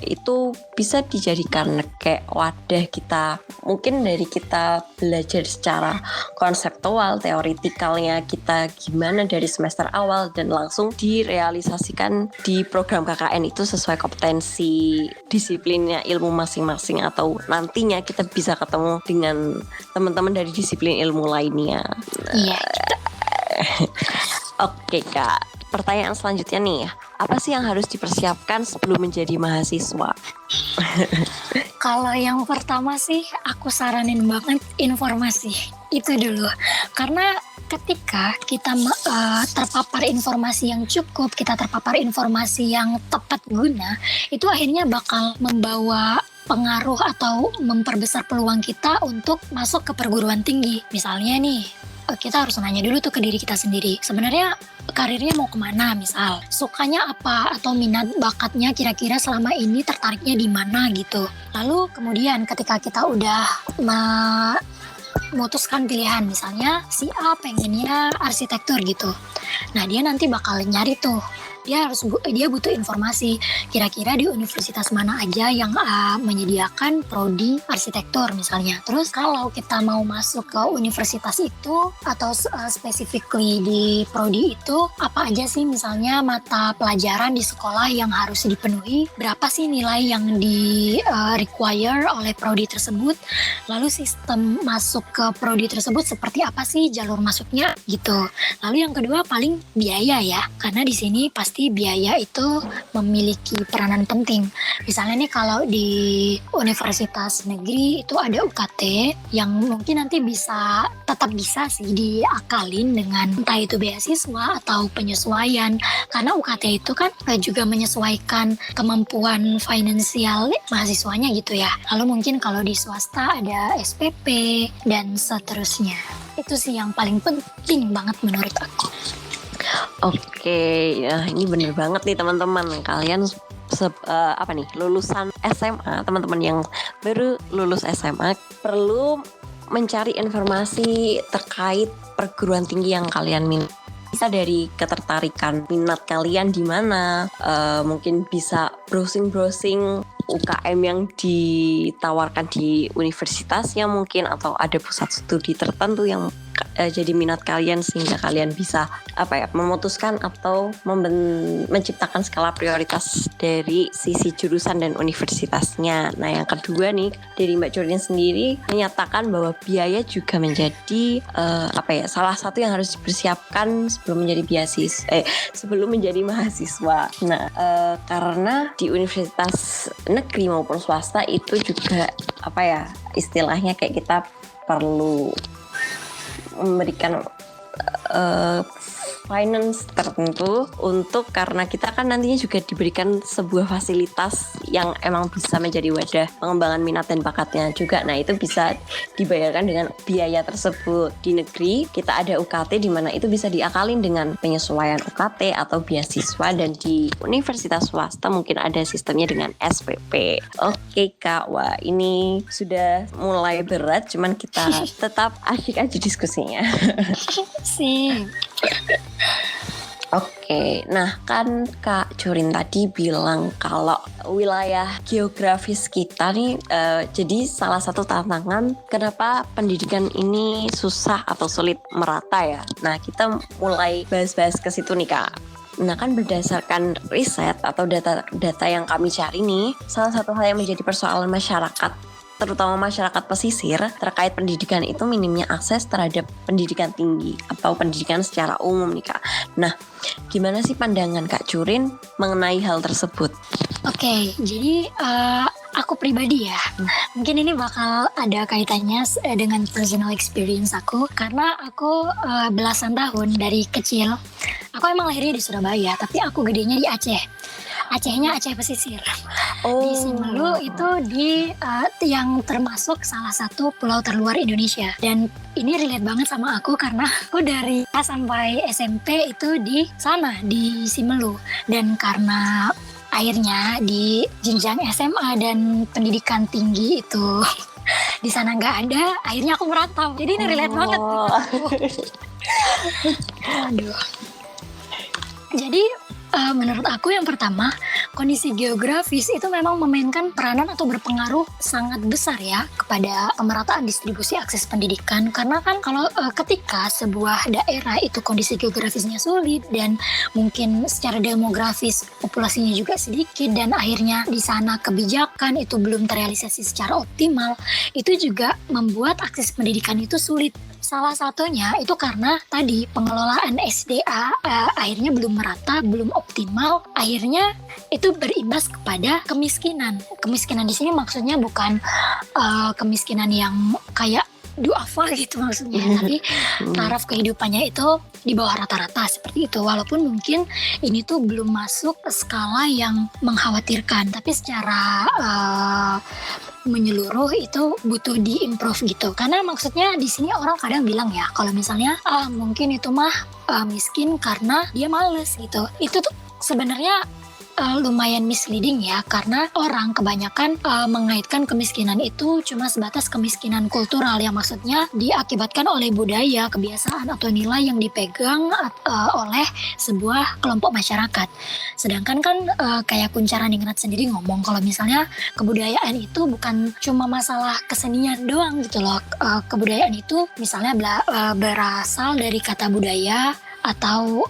itu bisa dijadikan kayak wadah kita, mungkin dari kita belajar secara konseptual, teoritikalnya kita gimana dari semester awal, dan langsung direalisasikan di program KKN itu sesuai kompetensi disiplinnya ilmu masing-masing, atau nantinya kita bisa ketemu dengan teman-teman dari disiplin ilmu lainnya. Iya. Oke Kak, pertanyaan selanjutnya nih, apa sih yang harus dipersiapkan sebelum menjadi mahasiswa? Kalau yang pertama sih aku saranin banget informasi itu dulu, karena ketika kita terpapar informasi yang cukup, kita terpapar informasi yang tepat guna, itu akhirnya bakal membawa pengaruh atau memperbesar peluang kita untuk masuk ke perguruan tinggi. Misalnya nih, kita harus nanya dulu tuh ke diri kita sendiri, sebenarnya karirnya mau kemana, misal sukanya apa atau minat bakatnya kira-kira selama ini tertariknya di mana gitu. Lalu kemudian ketika kita udah memutuskan pilihan, misalnya si A pengennya arsitektur gitu, nah dia nanti bakal nyari tuh dia butuh informasi kira-kira di universitas mana aja yang menyediakan prodi arsitektur misalnya. Terus kalau kita mau masuk ke universitas itu atau specifically di prodi itu, apa aja sih misalnya mata pelajaran di sekolah yang harus dipenuhi, berapa sih nilai yang di require oleh prodi tersebut, lalu sistem masuk ke prodi tersebut seperti apa sih jalur masuknya gitu. Lalu yang kedua paling biaya ya, karena di sini pasti biaya itu memiliki peranan penting. Misalnya nih kalau di universitas negeri itu ada UKT yang mungkin nanti tetap bisa sih diakalin dengan entah itu beasiswa atau penyesuaian, karena UKT itu kan juga menyesuaikan kemampuan finansial mahasiswanya gitu ya. Lalu mungkin kalau di swasta ada SPP dan seterusnya. Itu sih yang paling penting banget menurut aku. Oke, ya ini bener banget nih teman-teman. Kalian lulusan SMA, teman-teman yang baru lulus SMA perlu mencari informasi terkait perguruan tinggi yang kalian minat. Bisa dari ketertarikan minat kalian di mana, mungkin bisa browsing UKM yang ditawarkan di universitasnya mungkin, atau ada pusat studi tertentu yang jadi minat kalian sehingga kalian bisa memutuskan atau menciptakan skala prioritas dari sisi jurusan dan universitasnya. Nah, yang kedua nih dari Mbak Jordan sendiri menyatakan bahwa biaya juga menjadi salah satu yang harus dipersiapkan sebelum menjadi mahasiswa. Nah, karena di universitas negeri maupun swasta itu juga istilahnya kayak kita perlu memberikan finance tertentu karena kita kan nantinya juga diberikan sebuah fasilitas yang emang bisa menjadi wadah pengembangan minat dan bakatnya juga. Nah, itu bisa dibayarkan dengan biaya tersebut. Di negeri kita ada UKT di mana itu bisa diakalin dengan penyesuaian UKT atau beasiswa, dan di universitas swasta mungkin ada sistemnya dengan SPP. Oke Kak, wah ini sudah mulai berat, cuman kita tetap asik aja diskusinya. Sih. Oke, nah kan Kak Jorin tadi bilang kalau wilayah geografis kita nih jadi salah satu tantangan kenapa pendidikan ini susah atau sulit merata ya. Nah, kita mulai bahas-bahas ke situ nih Kak. Nah, kan berdasarkan riset atau data yang kami cari nih, salah satu hal yang menjadi persoalan masyarakat, terutama masyarakat pesisir, terkait pendidikan itu minimnya akses terhadap pendidikan tinggi atau pendidikan secara umum nih Kak. Nah, gimana sih pandangan Kak Jorin mengenai hal tersebut? Oke, jadi aku pribadi ya, mungkin ini bakal ada kaitannya dengan personal experience aku, karena aku belasan tahun dari kecil, aku emang lahirnya di Surabaya, tapi aku gedenya di Aceh. Acehnya Aceh pesisir. Di Simelu itu yang termasuk salah satu pulau terluar Indonesia. Dan ini relate banget sama aku karena aku dari A sampai SMP itu di sana, di Simelu. Dan karena akhirnya di jenjang SMA dan pendidikan tinggi itu di sana nggak ada, akhirnya aku merantau. Jadi ini relate banget gitu. Aduh. Jadi menurut aku yang pertama, kondisi geografis itu memang memainkan peranan atau berpengaruh sangat besar ya kepada pemerataan distribusi akses pendidikan. Karena kan kalau ketika sebuah daerah itu kondisi geografisnya sulit dan mungkin secara demografis populasinya juga sedikit dan akhirnya di sana kebijakan itu belum terrealisasi secara optimal, itu juga membuat akses pendidikan itu sulit. Salah satunya itu karena tadi pengelolaan SDA akhirnya belum merata, belum optimal, akhirnya itu berimbas kepada kemiskinan. Kemiskinan di sini maksudnya bukan kemiskinan yang kayak duafa gitu maksudnya, tapi taraf kehidupannya itu di bawah rata-rata seperti itu. Walaupun mungkin ini tuh belum masuk ke skala yang mengkhawatirkan, tapi secara menyeluruh itu butuh diimprove gitu. Karena maksudnya di sini orang kadang bilang ya, kalau misalnya mungkin itu mah miskin karena dia males gitu. Itu tuh sebenarnya lumayan misleading ya, karena orang kebanyakan mengaitkan kemiskinan itu cuma sebatas kemiskinan kultural, yang maksudnya diakibatkan oleh budaya, kebiasaan atau nilai yang dipegang oleh sebuah kelompok masyarakat. Sedangkan kan kayak Kunchara Ningrat sendiri ngomong kalau misalnya kebudayaan itu bukan cuma masalah kesenian doang gitu loh. Kebudayaan itu misalnya berasal dari kata budaya, atau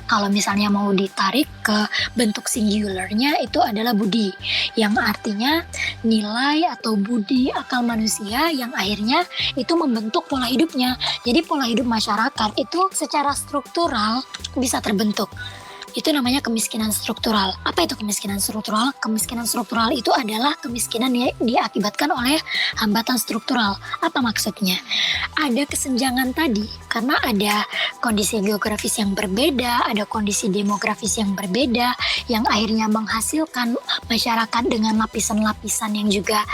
kalau misalnya mau ditarik ke bentuk singularnya itu adalah budi, yang artinya nilai atau budi akal manusia yang akhirnya itu membentuk pola hidupnya. Jadi pola hidup masyarakat itu secara struktural bisa terbentuk. Itu namanya kemiskinan struktural. Apa itu kemiskinan struktural? Kemiskinan struktural itu adalah kemiskinan yang diakibatkan oleh hambatan struktural. Apa maksudnya? Ada kesenjangan tadi karena ada kondisi geografis yang berbeda, ada kondisi demografis yang berbeda, yang akhirnya menghasilkan masyarakat dengan lapisan-lapisan yang juga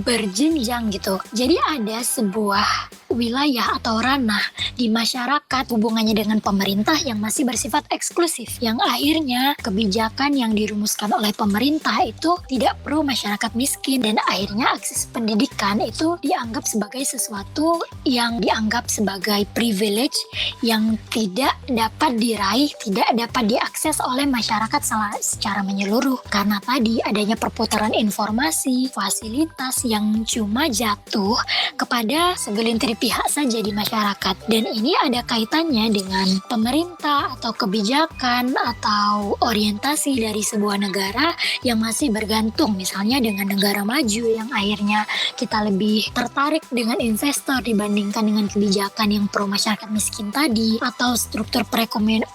berjenjang gitu. Jadi ada sebuah wilayah atau ranah di masyarakat hubungannya dengan pemerintah yang masih bersifat eksklusif, yang akhirnya kebijakan yang dirumuskan oleh pemerintah itu tidak pro masyarakat miskin, dan akhirnya akses pendidikan itu dianggap sebagai sesuatu yang dianggap sebagai privilege yang tidak dapat diraih, tidak dapat diakses oleh masyarakat secara menyeluruh, karena tadi adanya perputaran informasi, fasilitas yang cuma jatuh kepada segelintir pihak saja di masyarakat. Dan ini ada kaitannya dengan pemerintah atau kebijakan atau orientasi dari sebuah negara yang masih bergantung misalnya dengan negara maju, yang akhirnya kita lebih tertarik dengan investor dibandingkan dengan kebijakan yang pro masyarakat miskin tadi, atau struktur perekonomian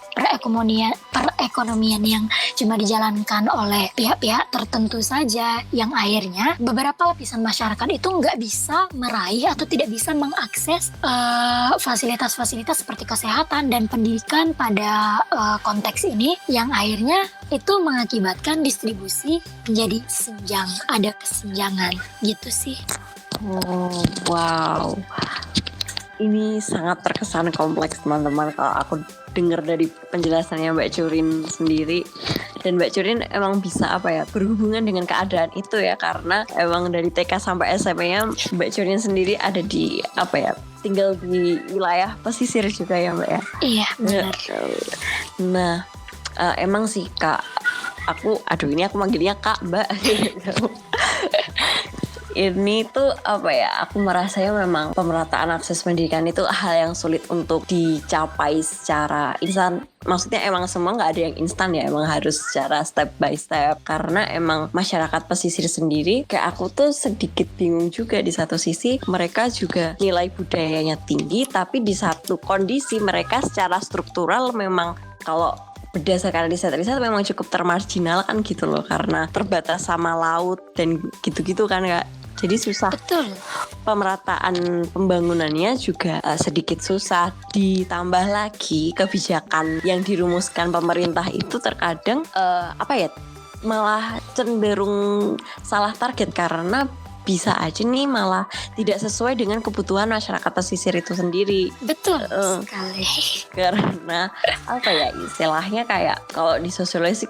yang cuma dijalankan oleh pihak-pihak tertentu saja, yang akhirnya beberapa lapisan masyarakat itu nggak bisa meraih atau tidak bisa mengakses fasilitas-fasilitas seperti kesehatan dan pendidikan pada konteks ini, yang akhirnya itu mengakibatkan distribusi menjadi senjang, ada kesenjangan gitu sih. Oh, wow. Ini sangat terkesan kompleks teman-teman kalau aku dengar dari penjelasannya Mbak Churin sendiri. Dan Mbak Churin emang bisa berhubungan dengan keadaan itu ya, karena emang dari TK sampai SMP-nya Mbak Churin sendiri ada di tinggal di wilayah pesisir juga ya Mbak ya. Iya benar. Nah emang sih Kak, aku manggilnya Kak Mbak. Ini tuh aku merasanya memang pemerataan akses pendidikan itu hal yang sulit untuk dicapai secara instan. Maksudnya emang semua nggak ada yang instan ya, emang harus secara step by step. Karena emang masyarakat pesisir sendiri, kayak aku tuh sedikit bingung juga. Di satu sisi mereka juga nilai budayanya tinggi, tapi di satu kondisi mereka secara struktural memang kalau berdasarkan riset-riset memang cukup termarginal kan gitu loh, karena terbatas sama laut dan gitu-gitu kan Kak. Jadi susah. Betul. Pemerataan pembangunannya juga sedikit susah. Ditambah lagi kebijakan yang dirumuskan pemerintah itu terkadang malah cenderung salah target, karena bisa aja nih malah tidak sesuai dengan kebutuhan masyarakat pesisir itu sendiri. Betul sekali. Karena istilahnya kayak kalau di sosiologi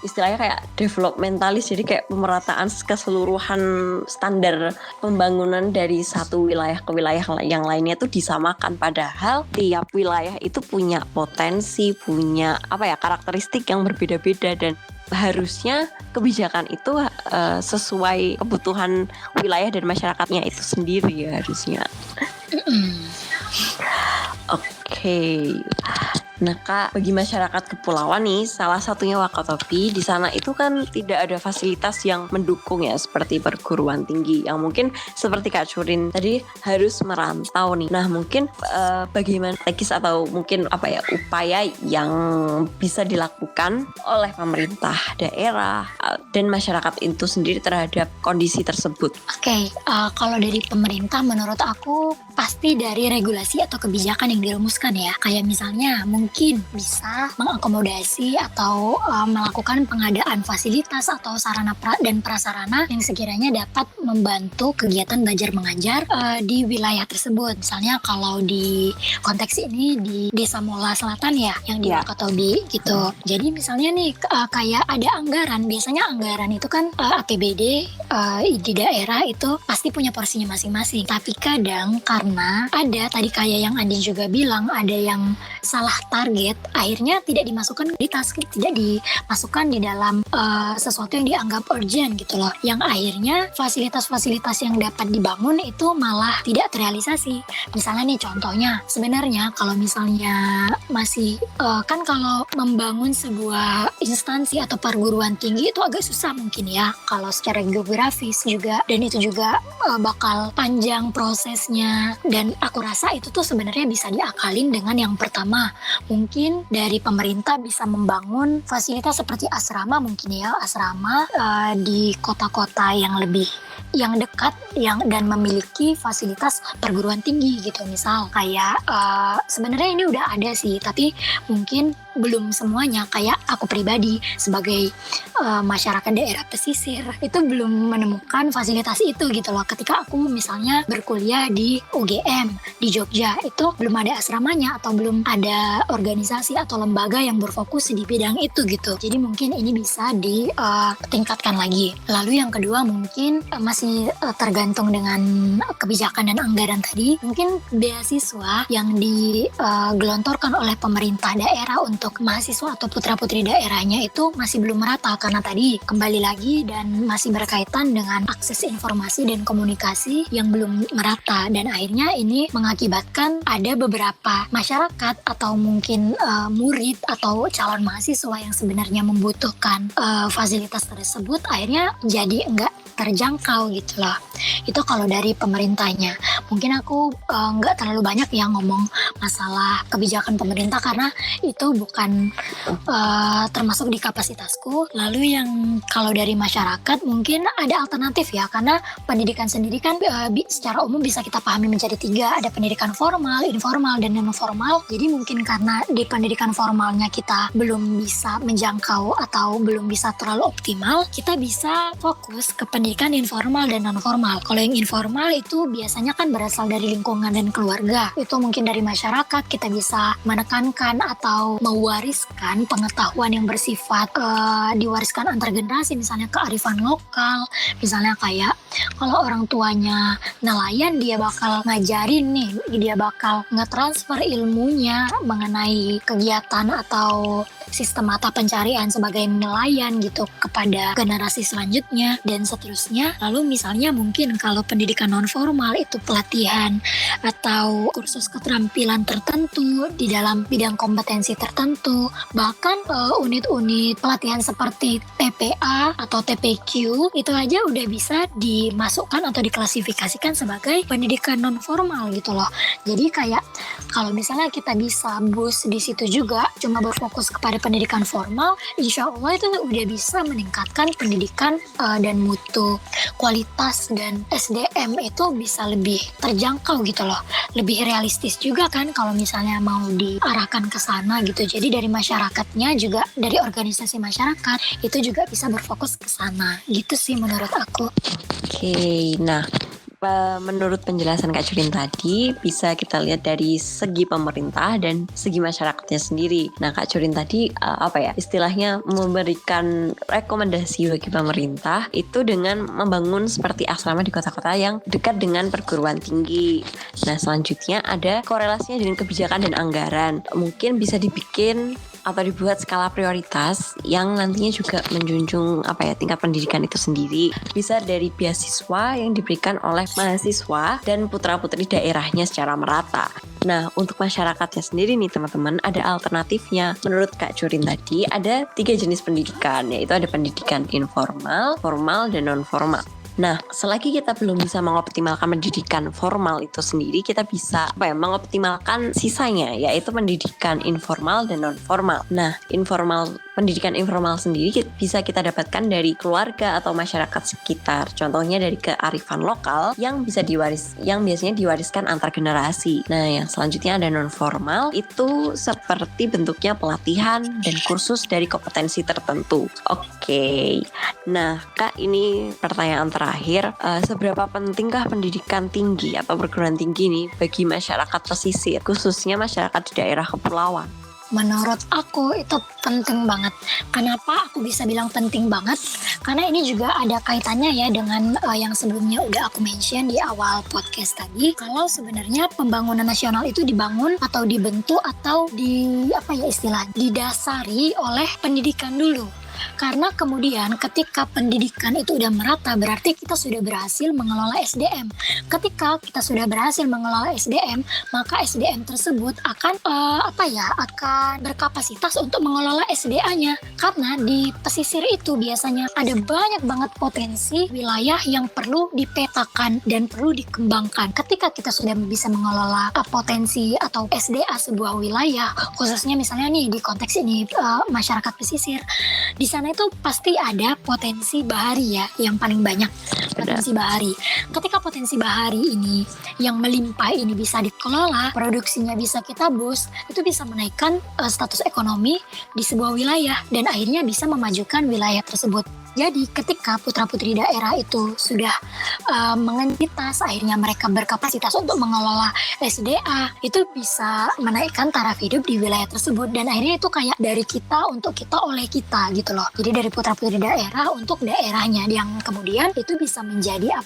istilahnya kayak developmentalis, jadi kayak pemerataan keseluruhan standar pembangunan dari satu wilayah ke wilayah yang lainnya itu disamakan, padahal tiap wilayah itu punya potensi, punya karakteristik yang berbeda-beda, dan harusnya kebijakan itu sesuai kebutuhan wilayah dan masyarakatnya itu sendiri ya harusnya. Oke. Nah Kak, bagi masyarakat kepulauan nih, salah satunya Wakatobi, di sana itu kan tidak ada fasilitas yang mendukung ya, seperti perguruan tinggi, yang mungkin seperti Kak Churin tadi harus merantau nih. Nah mungkin bagaimana teknis atau mungkin upaya yang bisa dilakukan oleh pemerintah daerah dan masyarakat itu sendiri terhadap kondisi tersebut? Oke, kalau dari pemerintah menurut aku pasti dari regulasi atau kebijakan yang dirumuskan ya. Kayak misalnya mungkin mungkin bisa mengakomodasi atau melakukan pengadaan fasilitas atau sarana dan prasarana yang sekiranya dapat membantu kegiatan belajar mengajar di wilayah tersebut. Misalnya kalau di konteks ini di Desa Mola Selatan ya, yang di Wakatobi gitu. Jadi misalnya nih kayak ada anggaran, biasanya anggaran itu kan APBD di daerah itu pasti punya porsinya masing-masing. Tapi kadang karena ada tadi kayak yang Andin juga bilang, ada yang salah target, akhirnya tidak dimasukkan di task, tidak dimasukkan di dalam sesuatu yang dianggap urgent gitu loh. Yang akhirnya fasilitas-fasilitas yang dapat dibangun itu malah tidak terrealisasi. Misalnya nih contohnya, sebenarnya kalau misalnya masih kan kalau membangun sebuah instansi atau perguruan tinggi itu agak susah mungkin ya, kalau secara geografis juga, dan itu juga bakal panjang prosesnya. Dan aku rasa itu tuh sebenarnya bisa diakalin dengan yang pertama, mungkin dari pemerintah bisa membangun fasilitas seperti asrama mungkin ya, asrama di kota-kota yang dekat dan memiliki fasilitas perguruan tinggi gitu. Misal kayak sebenarnya ini udah ada sih, tapi mungkin belum semuanya. Kayak aku pribadi sebagai masyarakat daerah pesisir itu belum menemukan fasilitas itu gitu loh. Ketika aku misalnya berkuliah di UGM di Jogja, itu belum ada asramanya atau belum ada organisasi atau lembaga yang berfokus di bidang itu gitu. Jadi mungkin ini bisa ditingkatkan lagi. Lalu yang kedua mungkin masih tergantung dengan kebijakan dan anggaran tadi, mungkin beasiswa yang digelontorkan oleh pemerintah daerah untuk mahasiswa atau putra-putri daerahnya itu masih belum merata, karena tadi kembali lagi dan masih berkaitan dengan akses informasi dan komunikasi yang belum merata, dan akhirnya ini mengakibatkan ada beberapa masyarakat atau mungkin murid atau calon mahasiswa yang sebenarnya membutuhkan fasilitas tersebut akhirnya jadi enggak terjangkau gitu loh. Itu kalau dari pemerintahnya. Mungkin aku nggak terlalu banyak ya ngomong masalah kebijakan pemerintah karena itu bukan termasuk di kapasitasku. Lalu yang kalau dari masyarakat mungkin ada alternatif ya, karena pendidikan sendiri kan secara umum bisa kita pahami menjadi 3. Ada pendidikan formal, informal, dan non formal. Jadi mungkin karena di pendidikan formalnya kita belum bisa menjangkau atau belum bisa terlalu optimal, kita bisa fokus ke pendidikan informal dan non formal. Kalau yang informal itu biasanya kan berasal dari lingkungan dan keluarga. Itu mungkin dari masyarakat kita bisa menekankan atau mewariskan pengetahuan yang bersifat diwariskan antar generasi, misalnya kearifan lokal. Misalnya kayak kalau orang tuanya nelayan, dia bakal ngajarin nih, dia bakal ngetransfer ilmunya mengenai kegiatan atau sistem mata pencarian sebagai nelayan gitu kepada generasi selanjutnya dan seterusnya. Lalu misalnya mungkin kalau pendidikan non formal itu pelatihan atau kursus keterampilan tertentu di dalam bidang kompetensi tertentu, bahkan unit-unit pelatihan seperti TPA atau TPQ itu aja udah bisa dimasukkan atau diklasifikasikan sebagai pendidikan non formal gitu loh. Jadi kayak kalau misalnya kita bisa boost di situ juga, cuma berfokus kepada pendidikan formal, insya Allah itu udah bisa meningkatkan pendidikan dan mutu kualitas dan SDM itu bisa lebih terjangkau gitu loh, lebih realistis juga kan kalau misalnya mau diarahkan ke sana gitu. Jadi dari masyarakatnya juga, dari organisasi masyarakat itu juga bisa berfokus ke sana gitu sih menurut aku. Oke, nah menurut penjelasan Kak Curin tadi bisa kita lihat dari segi pemerintah dan segi masyarakatnya sendiri. Nah Kak Curin tadi istilahnya memberikan rekomendasi bagi pemerintah itu dengan membangun seperti asrama di kota-kota yang dekat dengan perguruan tinggi. Nah selanjutnya ada korelasinya dengan kebijakan dan anggaran. Mungkin bisa dibikin atau dibuat skala prioritas yang nantinya juga menjunjung tingkat pendidikan itu sendiri. Bisa dari beasiswa yang diberikan oleh mahasiswa dan putra-putri daerahnya secara merata. Nah, untuk masyarakatnya sendiri nih teman-teman, ada alternatifnya. Menurut Kak Curin tadi, ada 3 jenis pendidikan, yaitu ada pendidikan informal, formal, dan non-formal. Nah, selagi kita belum bisa mengoptimalkan pendidikan formal itu sendiri, kita bisa mengoptimalkan sisanya, yaitu pendidikan informal dan non formal. Nah, pendidikan informal sendiri bisa kita dapatkan dari keluarga atau masyarakat sekitar. Contohnya dari kearifan lokal yang biasanya diwariskan antar generasi. Nah, yang selanjutnya ada non formal, itu seperti bentuknya pelatihan dan kursus dari kompetensi tertentu. Oke. Nah, Kak, ini pertanyaan terakhir. Seberapa pentingkah pendidikan tinggi atau perguruan tinggi nih bagi masyarakat pesisir, khususnya masyarakat di daerah kepulauan? Menurut aku itu penting banget. Kenapa aku bisa bilang penting banget? Karena ini juga ada kaitannya ya dengan yang sebelumnya udah aku mention di awal podcast tadi. Kalau sebenarnya pembangunan nasional itu dibangun atau dibentuk atau didasari oleh pendidikan dulu. Karena kemudian ketika pendidikan itu udah merata, berarti kita sudah berhasil mengelola SDM. Ketika kita sudah berhasil mengelola SDM, maka SDM tersebut akan berkapasitas untuk mengelola SDA-nya. Karena di pesisir itu biasanya ada banyak banget potensi wilayah yang perlu dipetakan dan perlu dikembangkan. Ketika kita sudah bisa mengelola potensi atau SDA sebuah wilayah, khususnya misalnya nih di konteks ini masyarakat pesisir, di sana itu pasti ada potensi bahari ya, yang paling banyak potensi bahari. Ketika potensi bahari ini yang melimpah ini bisa dikelola, produksinya bisa kita boost, itu bisa menaikkan status ekonomi di sebuah wilayah dan akhirnya bisa memajukan wilayah tersebut. Jadi ketika putra-putri daerah itu sudah mengentitas, akhirnya mereka berkapasitas untuk mengelola SDA, itu bisa menaikkan taraf hidup di wilayah tersebut dan akhirnya itu kayak dari kita untuk kita oleh kita gitu loh. Jadi dari putra-putri daerah untuk daerahnya, yang kemudian itu bisa menjadi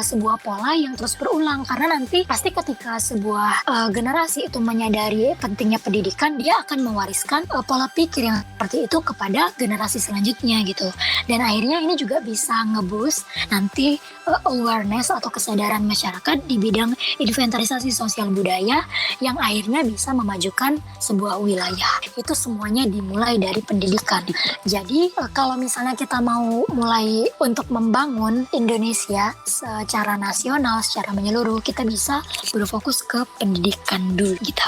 sebuah pola yang terus berulang, karena nanti pasti ketika sebuah generasi itu menyadari pentingnya pendidikan, dia akan mewariskan pola pikir yang seperti itu kepada generasi selanjutnya gitu. Dan akhirnya ini juga bisa nge-boost nanti awareness atau kesadaran masyarakat di bidang inventarisasi sosial budaya yang akhirnya bisa memajukan sebuah wilayah. Itu semuanya dimulai dari pendidikan. Jadi kalau misalnya kita mau mulai untuk membangun Indonesia secara nasional, secara menyeluruh, kita bisa berfokus ke pendidikan dulu gitu.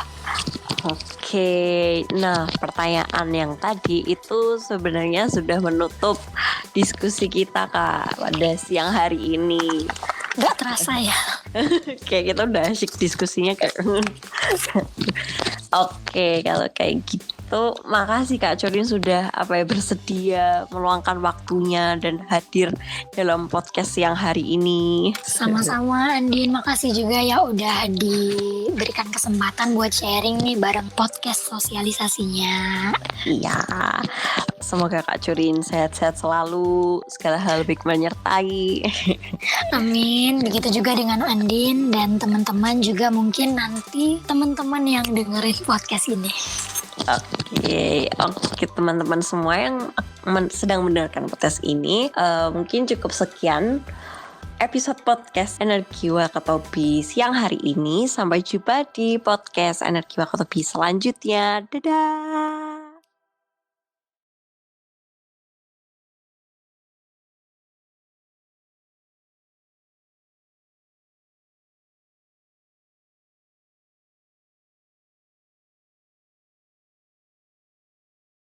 Oke, nah pertanyaan yang tadi itu sebenarnya sudah menutup diskusi kita Kak pada siang hari ini. Gak terasa ya. Kayak kita udah asyik diskusinya kayak. Oke, kalau kayak gitu makasih Kak Chorin sudah bersedia meluangkan waktunya dan hadir dalam podcast siang hari ini. Sama-sama Andin, makasih juga ya udah diberikan kesempatan buat sharing nih bareng podcast sosialisasinya. Iya, semoga Kak Chorin sehat-sehat selalu, segala hal baik menyertai. Amin. Begitu juga dengan Andin dan teman-teman juga, mungkin nanti teman-teman yang dengerin podcast ini. Oke, teman-teman semua yang sedang mendengarkan podcast ini, mungkin cukup sekian episode podcast Energi Wakatobi siang hari ini. Sampai jumpa di podcast Energi Wakatobi selanjutnya. Dadah.